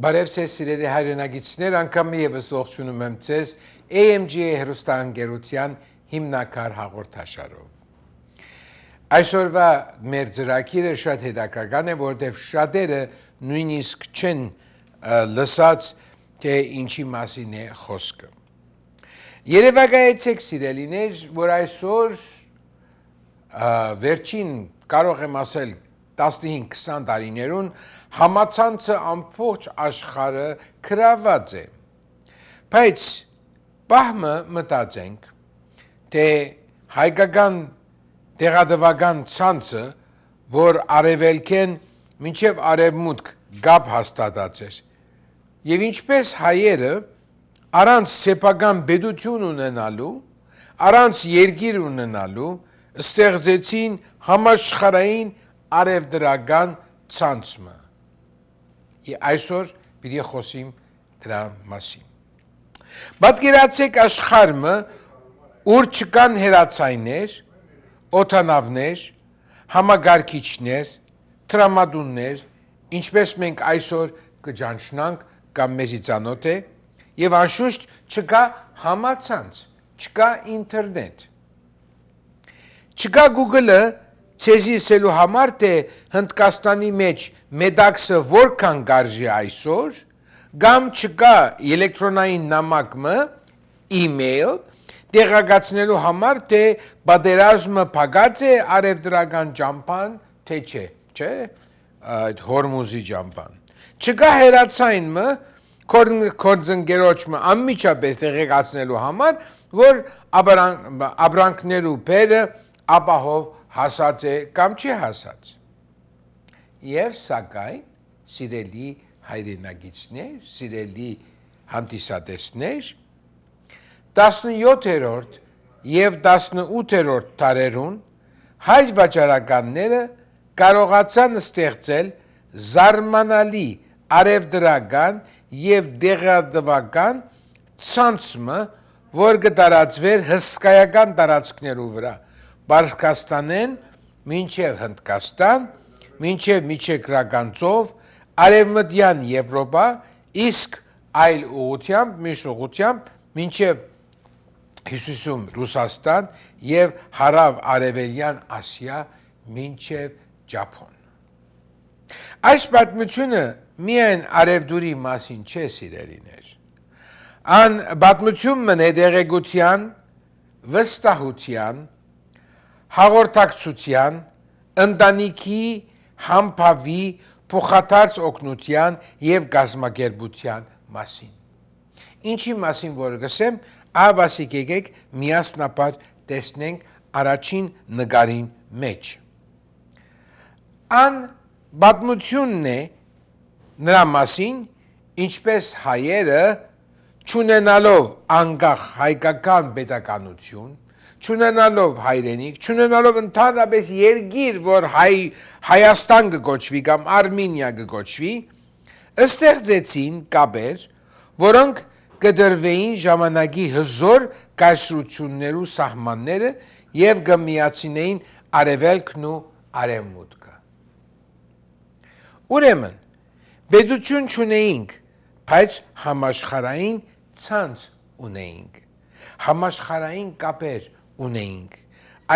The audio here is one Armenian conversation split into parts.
Բարև ձեզ սիրելի հայրենագիտներ, անգամ եւս ողջունում եմ ձեզ AMG հեռուստաընկերության հիմնակար հաղորդաշարով։ Այսօրվա մեր ծրագիրը շատ հետաքրքրական է, որովհետև շատերը նույնիսկ չեն լսած, թե ինչի մասին է խոսքը։ Երևակայեցեք սիրելիներ, որ այսօր վերջին կարող եմ ասել 15-20 տարիներուն համացանցը ամբողջ աշխարհը գրաված է։ Բայց բահմը մտածենք, թե հայկական տեղատվական ցանցը, որ արևելքեն մինչև արևմուտք գապ հաստատած էր, եւ ինչպես հայերը առանց սեփական բեդություն ունենալու, առանց երկիր ունենալու, ստեղծեցին համաշխարհային արևդրական ցանցը։ Այսօր պիտի խոսիմ դրա մասին։ Պատկերացեք աշխարհը, ուր չկան հեռացայիններ, օդանավներ, համագարկիչներ, տրամադուններ, ինչպես մենք այսօր կճանչնանք կամ մեզի ծանոթ է, եւ անշուշտ չկա համացանց, չկա ինտերնետ։ Չկա Google-ը ցեզի ասելու համար, թե Հնդկաստանի մեջ մեդաքսը որքան գարժի այսօր, կամ չկա էլեկտրոնային նամակը, email, տեղեկացնելու համար, թե պատերազմը փակած է արևդրական ճամփան, թե չէ, այդ Հորմուզի ճամփան։ Չկա հեռացայինը, կորձընկերոջը անմիջապես տեղեկացնելու համար, որ ապրանքներու բերը ապահով հասած է կամ չի հասած։ Եվ սակայն, սիրելի հայրենագիտներ, սիրելի հանդիսատեսներ, 17-րդ եւ 18-րդ դարերուն հայ վաճառականները կարողացան ստեղծել զարմանալի արևդրական եւ դեղատվական ցանցը, որ կտարածվեր հսկայական տարածքներու վրա, Պարսկաստանեն, մինչև Հնդկաստան, մինչև Միջերկրական ծով, Արևմտյան Եվրոպա, իսկ այլ ուղղությամբ, միշտ ուղղությամբ, մինչև Հյուսիսում Ռուսաստան եւ հարավ արևելյան Ասիա, մինչև Ճապոն։ Այս պատմությունը միայն արևդուրի մասին չէ, սիրելիներ։ Ան պատմությունն է դեղեցության, վստահության, հաղորդակցության, ընտանիքի, համբավի, փոխադարձ օգնության եւ գազམ་ակերպության մասին։ Ինչի մասին որ գսեմ, ավասիկ եկեք միասնապար տեսնենք առաջին նկարին մեջ։ Ան պատմությունն է նրա մասին, ինչպես հայերը չունենալով անկախ հայկական պետականություն, չունենալով հայրենիք, չունենալով ընդհանրապես երկիր, որ Հայաստան կոչվի կամ Արմենիա կոչվի, ստեղծեցին կապեր, որոնք կդրվեին ժամանակի հզոր կայսրություններու սահմանները եւ կմիացնեին արևելքն ու արևմուտքը։ Ուրեմն, պետություն չունեինք, բայց համաշխարհային ցանց ունեինք, համաշխարհային կապեր ունեինք,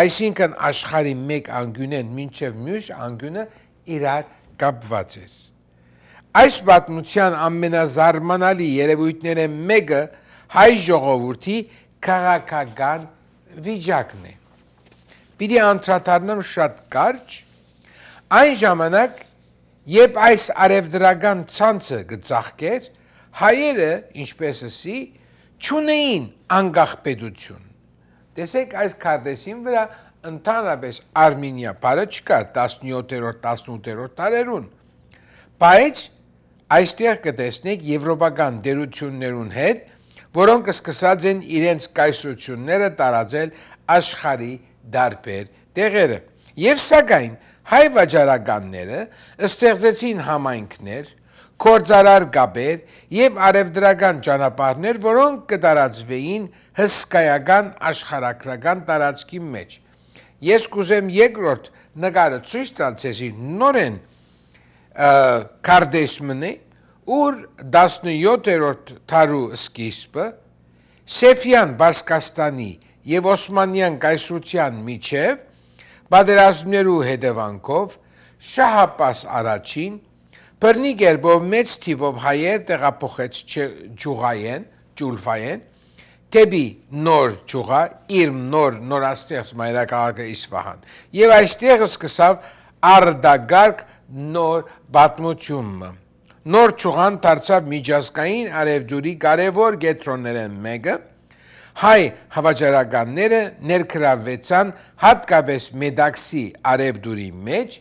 այսինքն աշխարհի մեկ անկյունեն մինչև մյուս անկյունը իրար կապված էր։ Այս պատմության ամենազարմանալի երևույթները մեկը հայ ժողովրդի քաղաքական վիճակն է։ Պիտի անդրադառնամ շատ կարճ, այն ժամանակ, երբ այս արևդրական ցանցը կծաղկեր, հայերը, ինչպես ասի, չունեին անկախ պետություն։ Տեսեք այս քարտեզին վրա ընդհանրապես Արմենիա բառը չկար 17-րդ, 18-րդ դարերուն, բայց այստեղ կտեսնեք եվրոպական դերություններուն հետ, որոնք սկսած են իրենց կայսրությունները տարածել աշխարհի դարբեր տեղերը։ Եվ սակայն հայ վաճառականները ստեղծեցին համայնքներ, կորձարար կապեր եւ արևդրական ճանապարհներ, որոնք կտարածվեին հսկայական աշխարհագրական տարածքի մեջ։ Ես կուզեմ երկրորդ նկարը ցույց տալ ցեզի նորեն քարտեզմն է, ուր 17-րդ դարու սկիզբը Սեֆյան Բարսկաստանի եւ Օսմանյան կայսրության միջև պատերազմներու հետևանքով Շահապաս առաջին բռնիգերբով մեծ թիվով հայեր տեղափոխեց Ջուլֆայեն դեպի նոր Ջուղա իր նորաստեղծ մայրաքաղաքը Իսվահան եւ այստեղ սկսավ արդագարգ նոր պատմությունը նոր Ջուղան դարձավ միջազգային արևդուրի կարևոր կենտրոններն մեկը հայ հավաճարականները ներգրավվեցան հատկապես Մեդաքսի արևդուրի մեջ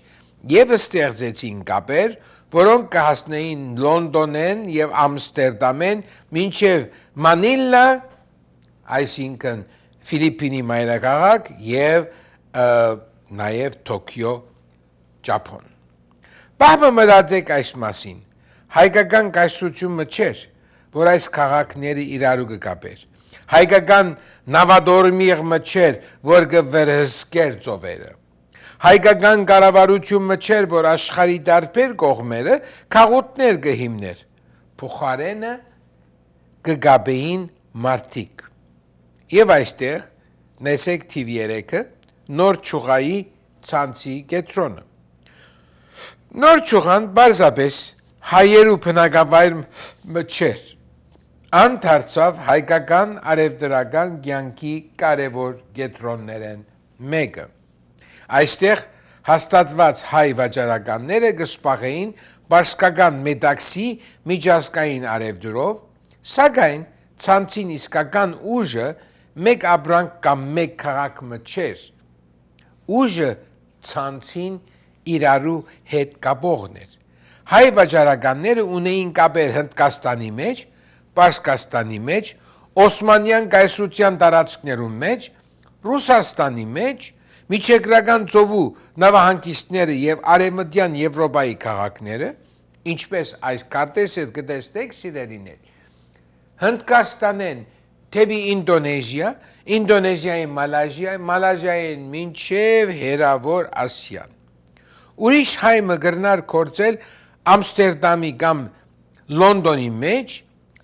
եւ ստեղծեցին կապեր որոնք կհասնեին Լոնդոնեն եւ Ամստերդամեն մինչեւ Մանիլա այսինքն Ֆիլիպինի մայրաքաղաք եւ նաեւ Տոկիո Ճապոն Բաբը մտածեք այս մասին հայկական կայսրությունը չէր որ այս քաղաքները իրարու կկապեր հայկական նավադորմիղը չէր որ կվերհսկեր ծովերը հայկական կառավարությունը չէր որ աշխարհի դարբեր կողմերը քաղուտներ կհիմներ փոխարենը կգաբեին մարդիկ եւ այստեղ նեսեք թիվ 3-ը նոր Ջուղայի ցանցի կենտրոնը նոր Ջուղան բարձրապես հայերու բնակավայրը չէր ան դարձավ հայկական արևդրական կյանքի կարևոր կենտրոններն մեկը այստեղ հաստատված հայ վաճառականները կսպաղեին բարսկական Մեդաքսի միջազգային արևդուրով սակայն ցանցին իսկական ուժը մեկ ապրանք կամ մեկ քաղաքը չէր ուժը ցանցին իրարու հետ կապողն էր հայ վաճառականները ունեին կապեր Հնդկաստանի մեջ Պարսկաստանի մեջ Օսմանյան կայսրության տարածքներում մեջ Ռուսաստանի մեջ Միջերկրական ծովու նավահանգիստները եւ արևմտյան Եվրոպայի քաղաքները ինչպես այս կարտեզը կտեսնեք սիրելիներ Հնդկաստանեն դեպի Ինդոնեզիա Ինդոնեզիային Մալազիային մինչև հերավոր Ասիան ուրիշ հայ մգրնար կործել Ամստերդամի կամ Լոնդոնի մեջ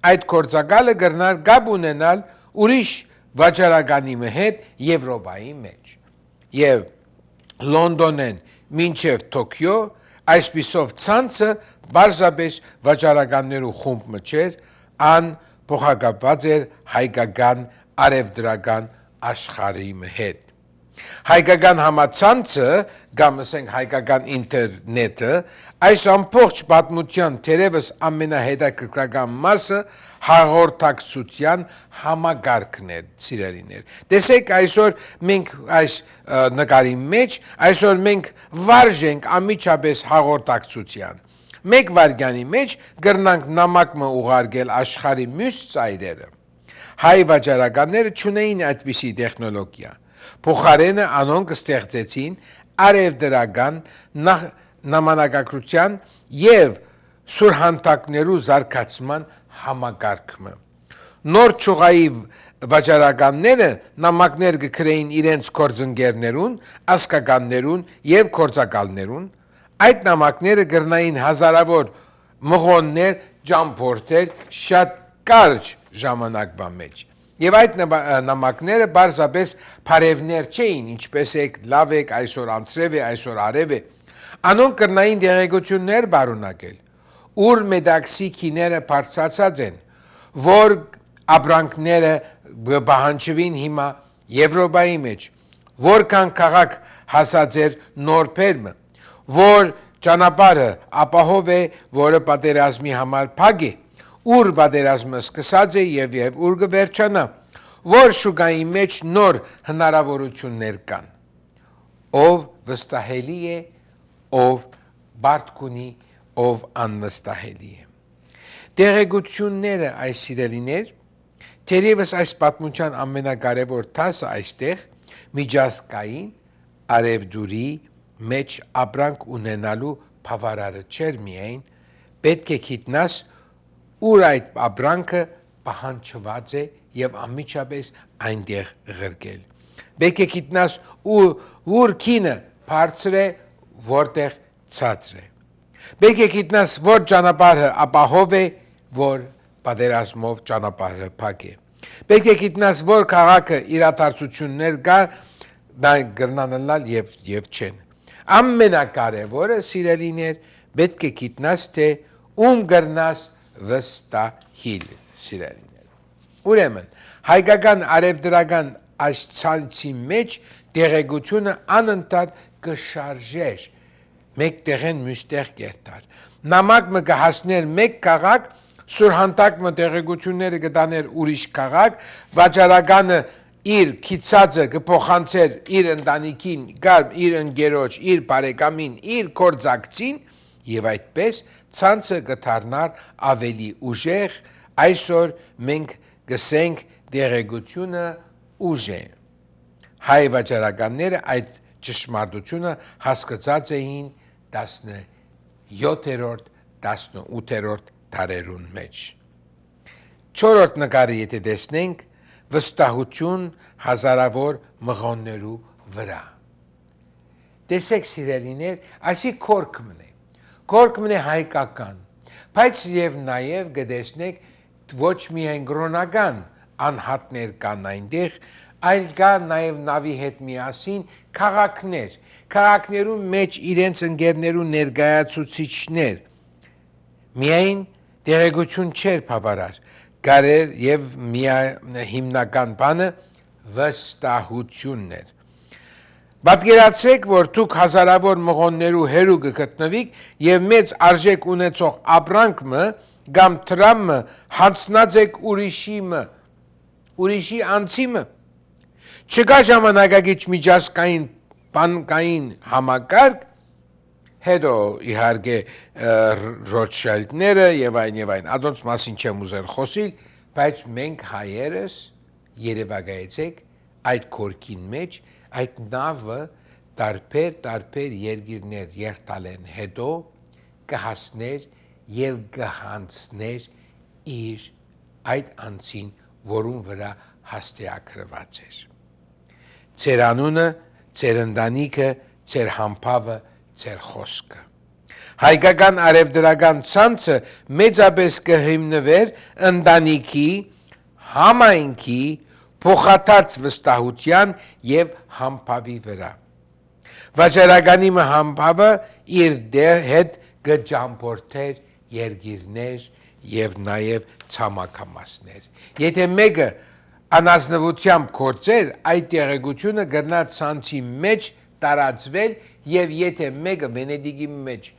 այդ կործակալը գրնար գաբ ունենալ ուրիշ վաճառականի հետ Եվրոպայի մեջ եւ Լոնդոնեն մինչև Տոկիո այսպիսով ցանցը բարձրապես վաճառականներու խումբ չէր ան փոխակապված էր հայկական արևդրական աշխարհի հետ հայկական համացանցը կամ ասենք հայկական ինտերնետը այս ամբողջ պատմության թերևս ամենահետաքրքրական մասը հաղորդակցության համագարկն է սիրելիներ տեսեք այսօր մենք այս նկարի մեջ այսօր մենք վարժենք ամիջապես հաղորդակցության մեկ վայրկյանի մեջ կրնանք նամակը ուղարկել աշխարհի մյուս ծայրերը հայ վաճառականները չունեին այդպիսի տեխնոլոգիա փոխարենը անոնք ստեղծեցին արևդրական նամանակագրության եւ սուրհանդակներու զարգացման համագարկը նոր Ջուղայի վաճառականները նամակներ կգրեին իրենց գործընկերներուն ասկականներուն եւ գործակալներուն այդ նամակները գրնային հազարավոր մղոններ ճամփորդել շատ կարճ ժամանակվա մեջ եւ այդ նամակները բարձրապես բարևներ չէին ինչպես եք լավ եք այսօր անցրև է այսօր արև է անոնք կրնային դեղեցություններ բարունակել ուր Մեդաքսի քիները բարձրացած են որ ապրանքները բահանջվին հիմա Եվրոպայի մեջ որքան քաղաք հասած էր նոր բերմը որ ճանապարհը ապահով է որը պատերազմի համար փակ է ուր պատերազմը սկսած է եւ ուր կվերջանա որ շուկայի մեջ նոր հնարավորություններ կան ով վստահելի է ով բարդկունի ով անվստահելի է տեղեկությունները այս սիրելիներ թերևս այս պատմության ամենակարևոր դասը այստեղ միջազգային արևդուրի մեջ ապրանք ունենալու բավարարը չէր միայն պետք է գիտնաս ուր այդ ապրանքը պահանջված է եւ ամիջապես այնտեղ ղրկել պետք է գիտնաս ուր քինը բարձր է որտեղ ցածր է Պետք է գիտնաս, որ ճանապարհը ապահով է, որ պատերազմով ճանապարհը փակ է։ Պետք է գիտնաս, որ քաղաքը իրադարձություններ կա, դա գրնանալ եւ չեն։ Ամենակարևորը սիրելիներ, պետք է գիտնաս, թե ում գրնաս վստահիլ, սիրելիներ։ Ուրեմն, հայկական արևդրական այս ցանցի մեջ տեղեկությունը անընդհատ կշարժեր մեկ տեղեն մյուստեղ կերտար։ Նամակ մը կհասներ մեկ քաղաք, սուրհանտակ մը տեղեկությունները կտաներ ուրիշ քաղաք, վաճառականը իր քիծածը կփոխանցեր իր ընտանիքին, կամ իր ընկերոջ, իր բարեկամին, իր կորձակցին, եւ այդպես ցանցը կդառնար ավելի ուժեղ, այսօր մենք գսենք տեղեկությունը ուժ է։ Հայ վաճառականները այդ ճշմարտությունը հասկացած էին 17-րդ, 18-րդ դարերուն մեջ։ 4-րդ նկարը եթե տեսնենք, վստահություն հազարավոր մղոններու վրա։ Տեսեք սիրելիներ, այսի կորկմն է։ Կորկմն է հայկական, բայց եւ նաեւ կտեսնեք ոչ միայն գրոնական անհատներ կան այնտեղ, այլ կա նաև նավի հետ միասին քաղաքներ, քաղաքներու մեջ իրենց ընկերներու ներկայացուցիչներ, միայն տեղեկություն չէր բավարար, կարեր եւ հիմնական բանը վստահությունն էր։ Պատկերացրեք, որ դուք հազարավոր մղոններու հերու կգտնվիք եւ մեծ արժեք ունեցող ապրանքը կամ տրամը հանցնած եք ուրիշի անցիմը։ Չկա ժամանակակից միջազգային բանկային համակարգ, հետո իհարկե Ռոթշիլդները եւ այն, adոնց մասին չեմ ուզել խոսիլ, բայց մենք հայերս երևակայեցեք այդ կորքին մեջ, այդ նավը տարբեր երկիրներ երթալեն հետո կհասներ եւ կհանցներ իր այդ անցին, որուն վրա հաստիակրված էր։ Ձեր անունը, ձեր ընտանիքը, ձեր համբավը, ձեր խոսքը։ Հայկական արևդրական ցանցը մեծապես կհիմնվեր ընտանիքի, համայնքի, փոխադարձ վստահության եւ համբավի վրա։ Վաճառականի համբավը իր հետ կջամփորդեր երկիրներ եւ նաեւ ցամաքամասներ։ Եթե մեկը անազնվությամբ գործեր, այդ տեղեկությունը կգնա ցանցի մեջ տարածվել եւ եթե մեկը Վենեդիգի մեջ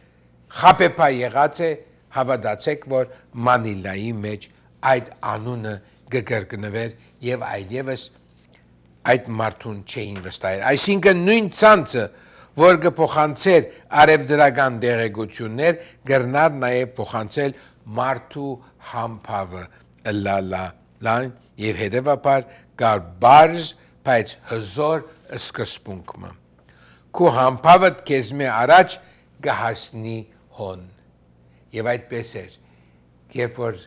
խապեպա եղած է, հավատացեք, որ Մանիլայի մեջ այդ անունը կգրկնվեր եւ այլևս այդ մարդուն չէին վստահել։ Այսինքն նույն ցանցը, որ կփոխանցեր արևդրական տեղեկություններ, կգրնար նաեւ փոխանցել մարդու համբավը լայն եւ հետեւաբար կար բարձ, բայց հզոր սկզբունքը։ Քո համբավը քեզ մե առաջ կհասնի հոն։ Եվ այդպես էր, երբ որ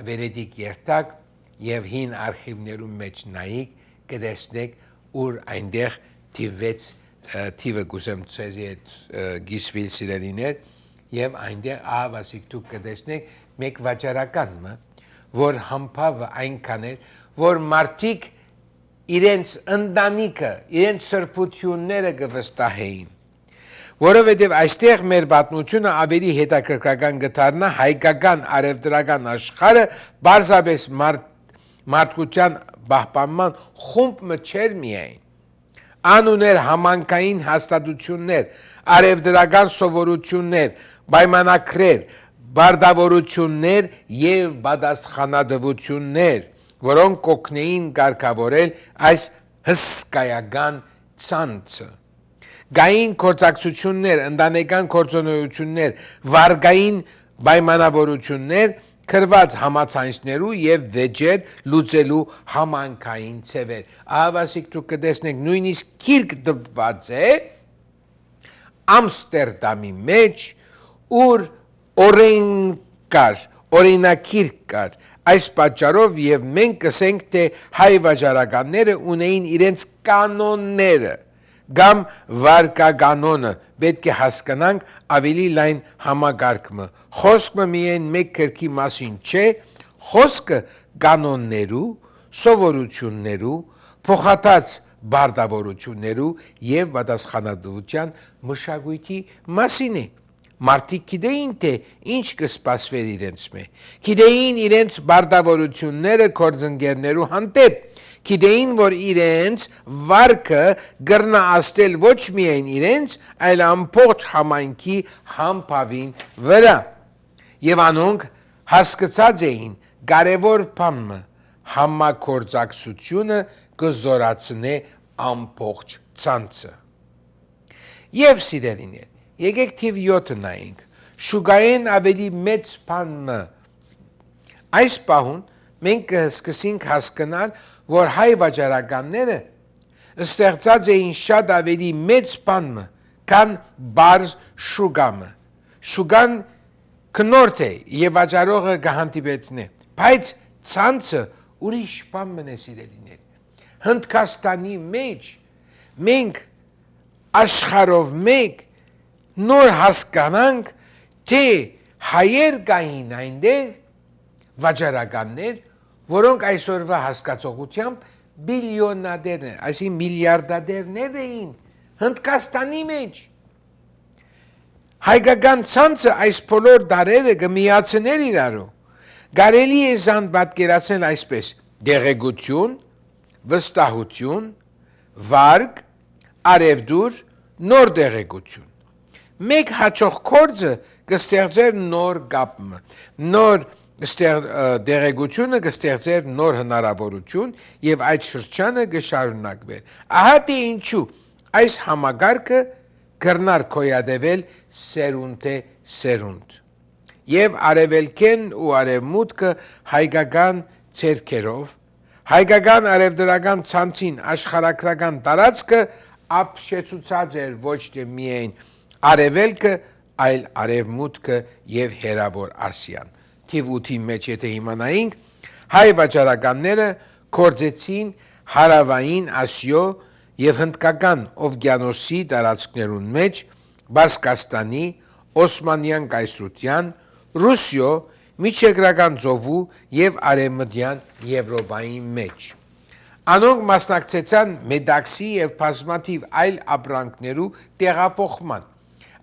Վենեդիկ երթակ եւ հին արխիվներում մեջ նայիկ, կտեսնեք, ուր այնտեղ թիվը գուսեմ ցեզի հետ գիսվիլ սիրելիներ եւ այնտեղ ահավասիկ դուք կտեսնեք մեկ վաճառականը, որ համբավը այնքան էր, որ մարդիկ իրենց ընտանիքը, իրենց սրբությունները կվստահեին։ Որովհետև այստեղ մեր պատմությունը ավելի հետաքրքրական կդառնա հայկական արևդրական աշխարհը բարձրապես մարդկության պահպանման խումբը չէր միայն։ Անուներ համանքային հաստատություններ, արևդրական սովորություններ, պայմանագրեր, բարդավորություններ եւ պատասխանատվություններ, որոնք կօգնեին կարգավորել այս հսկայական ցանցը։ Գային կորցակցություններ, ընտանեկան կորձունեություններ, վարգային պայմանավորություններ, քրված համացանցներու եւ վեճեր լուծելու համանքային ցևեր։ Ահավասիկ դուք կտեսնեք նույնիսկ գիրք դպված է Ամստերդամի մեջ, ուր օրինակիրք կար, այս պատճառով եւ մենք կսենք, թե հայ վաճառականները ունեին իրենց կանոնները, կամ վարկականոնը պետք է հասկանանք ավելի լայն համագարկմը։ Խոսքը միայն մեկ քրքի մասին չէ, խոսքը կանոններու, սովորություններու, փոխադարձ բարդավորություններու եւ պատասխանատվության մշակույթի մասին է։ Մարդիկ գիտեին, թե ինչ կսպասվեր իրենց մե։ Գիտեին իրենց բարդավորությունները գործընկերներու հանդեպ։ Գիտեին, որ իրենց վարկը կրնա աստել ոչ միայն իրենց, այլ ամբողջ համայնքի համբավին վրա։ Եվ անոնք հասկացած էին կարևոր բանը համագործակցությունը կզորացնե ամբողջ ցանցը։ Եվ սիրելիներ, եկեք թիվ 7 նայենք։ Շուգային ավելի մեծ բանը։ Այս պահուն մենք կսկսենք հասկանալ, որ հայ վաճառականները ստեղծած էին շատ ավելի մեծ բանը, քան բարձ շուգամը։ Շուգան կնորդ է եւ վաճառողը կհանդիպեցնե, բայց ցանցը ուրիշ բան մնե սիրելիներ։ Հնդկաստանի մեջ մենք աշխարհով մեկ նոր հասկանանք, թե հայեր կային այնտեղ վաճառականներ, որոնք այսօրվա հասկացողությամբ բիլիոնադերներ են, այսինքն միլիարդադերներ էին Հնդկաստանի մեջ։ Հայկական ցանցը այս բոլոր դարերը կմիացներ իրարու։ Կարելի է զան պատկերացնել այսպես. դեղեցություն, վստահություն, վարկ, արևդուր, նոր դեղեցություն։ Մեկ հաջող գործը կստեղծեր նոր կապը, նոր դեղեցությունը կստեղծեր նոր հնարավորություն եւ այդ շրջանը կշարունակվեր։ Ահա թե ինչու այս համագարկը կրնար կոյադեվել սերունդե սերունդ։ Եվ արևելքեն ու արևմուտքը հայկական ցերկերով, հայկական արևդրական ցանցին աշխարհակրական տարածքը ապշեցուցած էր ոչ թե միայն արևելքը, այլ արևմուտքը եւ հերավոր Ասիան։ Թիվ 8-ի մեջ եթե իմանայինք, հայ վաճառականները կորձեցին հարավային Ասիո եւ հնդկական օվկիանոսի տարածքներուն մեջ, Բարսկաստանի, Օսմանյան կայսրության, Ռուսիո, Միջերկրական ծովու եւ Արևմտյան Եվրոպայի մեջ։ Անոնք մասնակցեցան Մեդաքսի եւ բազմաթիվ այլ ապրանքներու տեղափոխման։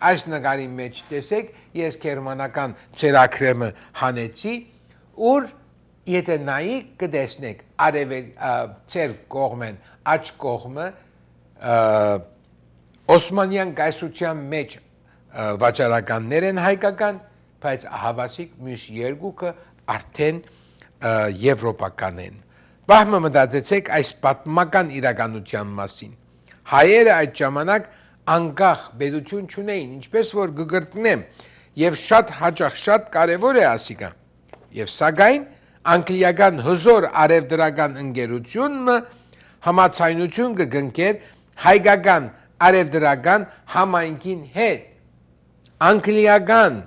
Այս նկարի մեջ տեսեք, ես գերմանական ցերակրեմը հանեցի, ուր եթե նայեք կտեսնեք ցեր կողմեն, աջ կողմը Օսմանյան կայսրության մեջ վաճառականներ են հայկական, բայց հավասիկ մյուս երկուքը արդեն եվրոպական են։ Բահմը մտածեցեք այս պատմական իրականության մասին։ Հայերը այդ ժամանակ անկախ պետություն չունեին, ինչպես որ կգրտնեմ, եւ շատ հաճախ շատ կարեւոր է ասիկա։ Եվ սակայն անգլիական հզոր արևդրական ընկերությունը համացայնություն կգնկեր հայկական արևդրական համայնքին հետ։ Անգլիական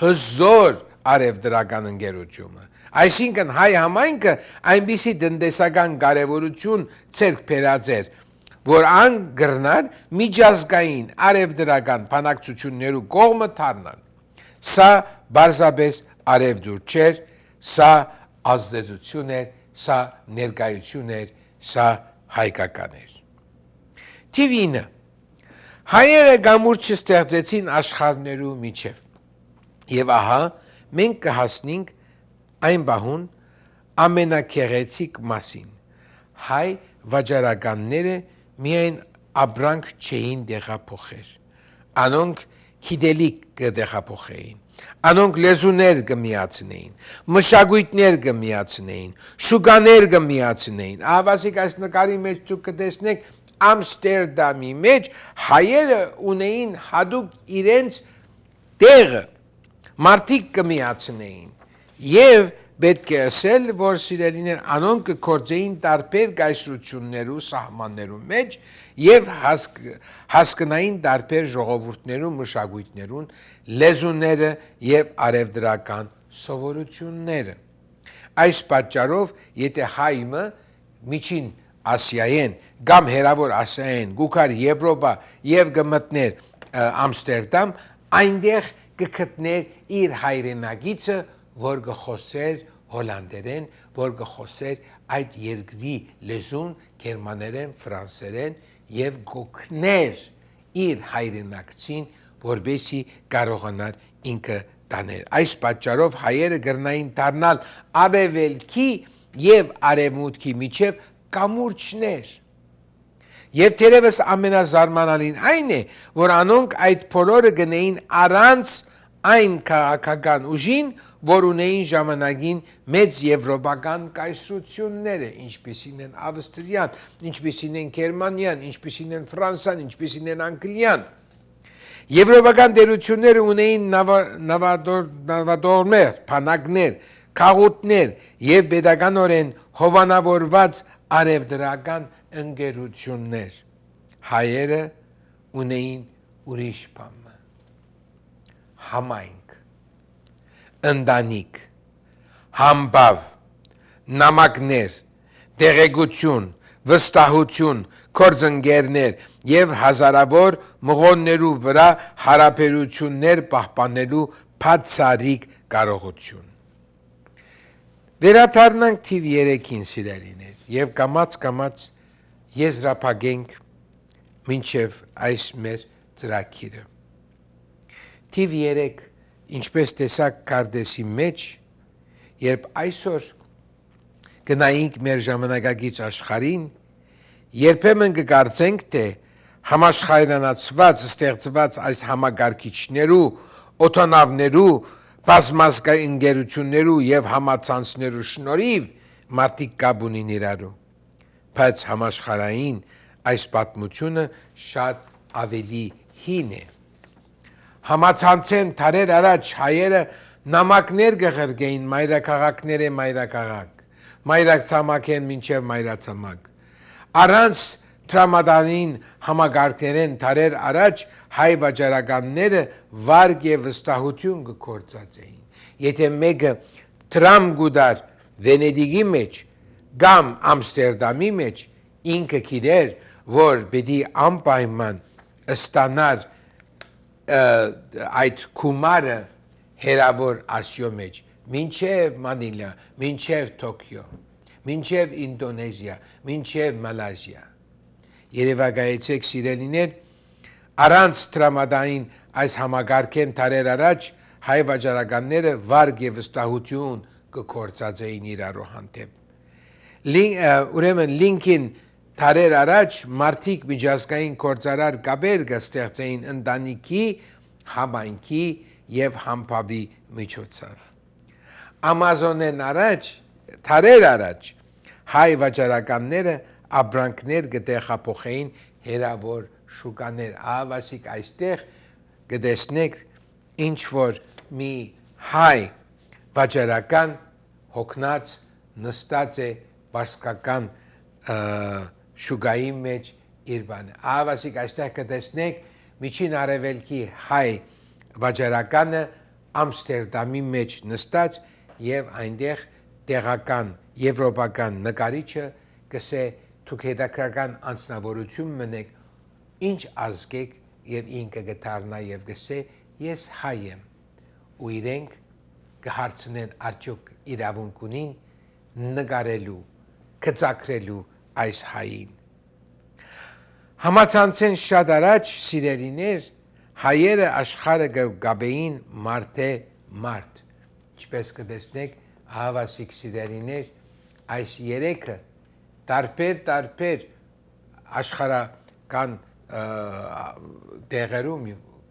հզոր արևդրական ընկերությունը։ Այսինքն հայ համայնքը այնպիսի տնտեսական կարևորություն ցերկ բերած էր, որ ան գրնար միջազգային արևդրական բանակցություններու կողմը դառնալ։ Սա բարձրապես արևդուր չէր, սա ազդեցություն էր, սա ներկայություն էր, սա հայկական էր։ Թիվ 9. Հայերը գամուրջը ստեղծեցին աշխարհներու միջև։ Եվ ահա մենք կհասնենք այն բահուն ամենակեղեցիկ մասին։ Հայ վաճառականները միայն ապրանք չէին տեղափոխեր։ Անոնք գիտելիք կտեղափոխեին։ Անոնք լեզուներ կմիացնեին, մշակույթներ կմիացնեին, շուկաներ կմիացնեին։ Ավասիկ այս նկարի մեջ դուք կտեսնեք Ամստերդամի մեջ հայերը ունեին հadoop իրենց տեղը, մարդիկ կմիացնեին եւ պետք է ասել, որ սիրելիներ անոնք կորձեին տարբեր կայսրություններու սահմաններու մեջ եւ հասկանային տարբեր ժողովուրդներու մշակույթներուն լեզուները եւ արևդրական սովորությունները։ Այս պատճառով եթե հայը միջին Ասիայեն կամ հերավոր Ասիայեն գուքար Եվրոպա եւ գմտներ Ամստերդամ այնտեղ կգտներ իր հայրենագիծը որ գխոսեր հոլանդերեն որ գխոսեր այդ երկրի լեզուն գերմաներեն ֆրանսերեն եւ գոքներ իր հայրենակցին որբեսի կարողանար ինքը տաներ այս պատճառով հայերը գրնային դառնալ արևելքի եւ արևմուտքի միջև կամուրջներ Եվ թերևս ամենազարմանալին այն է, որ անոնք այդ բոլորը գնային առանց այն քաղաքական ուժին, որ ունեին ժամանակին մեծ եվրոպական կայսրությունները, ինչպիսին են Ավստրիան, ինչպիսին են Գերմանիան, ինչպիսին են Ֆրանսիան, ինչպիսին են Անգլիան։ Եվրոպական դերությունները ունեին նավադորներ, փանագներ, քաղուտներ եւ pedagoganորեն հովանավորված արևդրական ընկերություններ հայերը ունեին ուրիշ բան համայնք ընտանիք համբավ նամակներ դեղեցություն վստահություն կորձընկերներ եւ հազարավոր մղոններու վրա հարաբերություններ պահպանելու բացառիկ կարողություն Վերադառնանք թիվ 3-ին սիրելիներ եւ կամած եզրափակենք մինչև այս մեր ծրագիրը։ Թիվ 3 ինչպես տեսակ կարդեսի մեջ, երբ այսօր գնայինք մեր ժամանակագից աշխարհին, երբեմն կգարցենք, թե համաշխարհանացված ստեղծված այս համագարկիչներու, օտանավներու, բազմազգային ընկերություններու եւ համացանցներու շնորհիվ մարդիկ կապ ունին իրարու, բայց համաշխարհային այս պատմությունը շատ ավելի հին է։ Համացանցեն թարեր առաջ հայերը նամակներ գղրգեին մայրաքաղաքները մայրաքաղաք, մայրացամաքեն մինչև մայրացամաք։ Առանց տրամադանին համագարկներեն թարեր առաջ հայ վաճառականները վարկ եւ վստահություն կգործած էին։ Եթե մեկը տրամ գուդար Վենեդիգի մեջ կամ Ամստերդամի մեջ ինքը գիտեր, որ պիտի անպայման ստանար այդ գումարը հերավոր Ասիո մեջ, մինչև Մանիլա, մինչև Տոկիո, մինչև Ինդոնեզիա, մինչև Մալազիա։ Երևակայեցեք սիրելիներ, առանց տրամադային այս համագարկեն տարեր առաջ հայ վաճառականները վարկ եւ վստահություն կգործած էին իրարու հանդեպ։ Ուրեմն լինքին տարեր առաջ մարդիկ միջազգային գործարար կապեր կստեղծեին ընտանիքի, համայնքի եւ համբավի միջոցով։ Ամազոնեն առաջ, տարեր առաջ հայ վաճառականները ապրանքներ կտեղափոխեին հերավոր շուկաներ, ավասիկ այստեղ կտեսնեք ինչ որ մի հայ վաճառական հոգնած նստած է բարձկական շուկայի մեջ իր բանը։ Ավասիկ այստեղ կտեսնեք միջին արևելքի հայ վաճառականը Ամստերդամի մեջ նստած եւ այնտեղ տեղական եվրոպական նկարիչը կսե դուք հետաքրական անձնավորություն մնեք ինչ ազգ եք եւ ինքը գտարնա եւ գսե ես հայ եմ ու իրենք կհարցնեն արդյոք իրավունք ունին նկարելու կծակրելու այս հային համացանցեն շատ առաջ սիրելիներ հայերը աշխարհը գաբեին մարդե մարդ ինչպես կտեսնեք հավասիկ սիրելիներ այս երեքը տարբեր աշխարհական տեղերում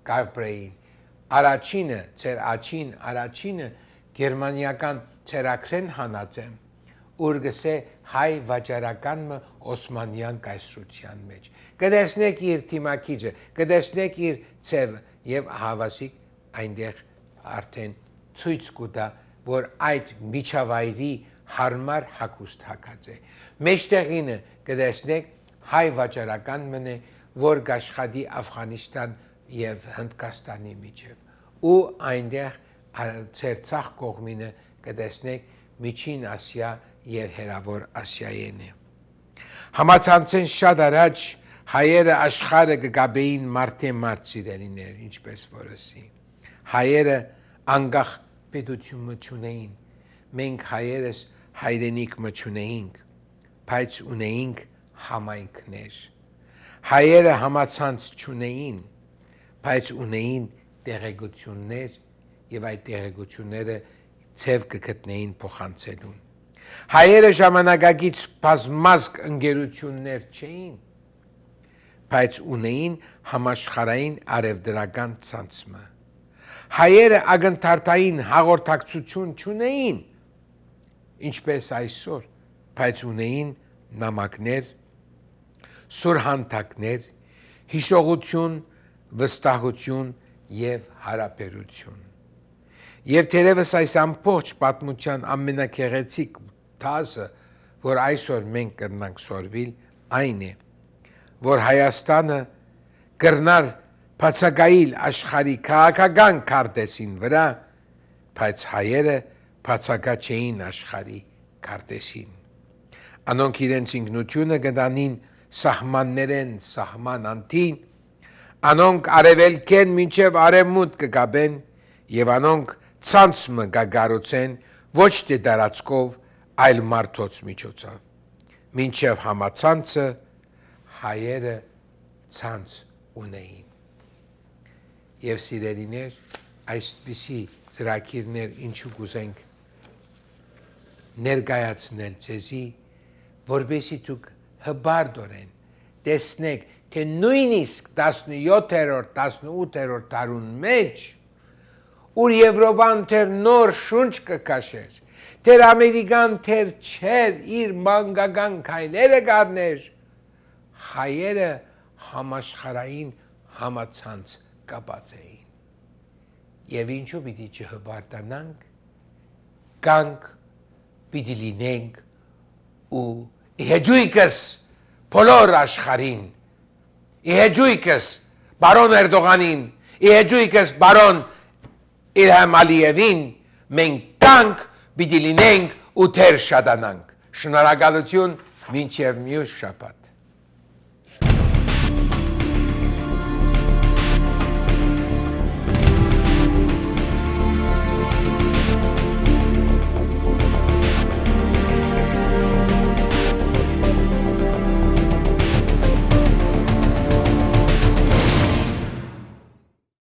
կապրեին առաջինը ծեր աչին առաջինը գերմանիական ծերակրեն հանածեմ ուրգսե հայ վաճառականը Օսմանյան կայսրության մեջ կտեսնեք իր թիմակիցը կտեսնեք իր ծևը եւ հավասիկ այնտեղ արդեն ցույց կտա որ այդ միջավայրի հարմար հագուստ հագած է մեջտեղինը կտեսնեք հայ վաճառական մնե որ գաշխատի Աֆղանիստան եւ Հնդկաստանի միջև ու այնտեղ ցերծախ կողմինը կտեսնեք Միջին Ասիա եւ Հերավոր Ասիայեն է Համացանցեն շատ առաջ հայերը աշխարհը կգաբեին մարդե մարդ սիրելիներ, ինչպես որսի։ Հայերը անկախ պետություն չունեին։ Մենք հայերս հայրենիք չունեինք, բայց ունեինք համայնքներ։ Հայերը համացանց չունեին, բայց ունեին տեղեկություններ եւ այդ տեղեկությունները ցև կգտնեին փոխանցելուն։ Հայերը ժամանակակից բազմազգ ընկերություններ չէին, բայց ունեին համաշխարհային արևդրական ցանցը։ Հայերը ակնթարթային հաղորդակցություն չունեին, ինչպես այսօր, բայց ունեին նամակներ, սուրհանդակներ, հիշողություն, վստահություն եւ հարաբերություն։ Եվ թերևս այս ամբողջ պատմության ամենագեղեցիկ թազը, որ այսօր մենք կրնանք սորվիլ, այն է, որ Հայաստանը կրնար բացակայիլ աշխարհի քաղաքական քարտեզին վրա, բայց հայերը բացակա չէին աշխարհի քարտեզին։ Անոնք իրենց ինքնությունը գտանին սահմաններեն սահման անտին, անոնք արևելքեն մինչև արևմուտք կգաբեն եւ անոնք ցանցը կգարուցեն ոչ թե դարածքով, այլ մարդոց միջոցով։ Մինչև համացանցը հայերը ցանց ունեին։ Եվ սիրելիներ, այսպիսի ծրագիրներ ինչու կուզենք ներկայացնել ձեզի, որպեսզի դուք հբարդորեն տեսնեք, թե նույնիսկ 17-րդ, 18-րդ դարուն մեջ, ուր Եվրոպան թեր նոր շունչ կքաշեր, թեր Ամերիկան թեր չեր իր մանկական քայլերը գարներ, հայերը համաշխարհային համացանց կապած էին։ Եվ ինչու պիտի չհբարդանանք, կանք պիտի լինենք ու իհեջույքս բոլոր աշխարհին, իհեջույքս բարոն Էրդողանին, իհեջույքս բարոն Իլհամ Ալիևին, մենք կանք պիտի լինենք ու թեր շատանանք։ Շնորհակալություն, մինչև մյուս շաբաթ։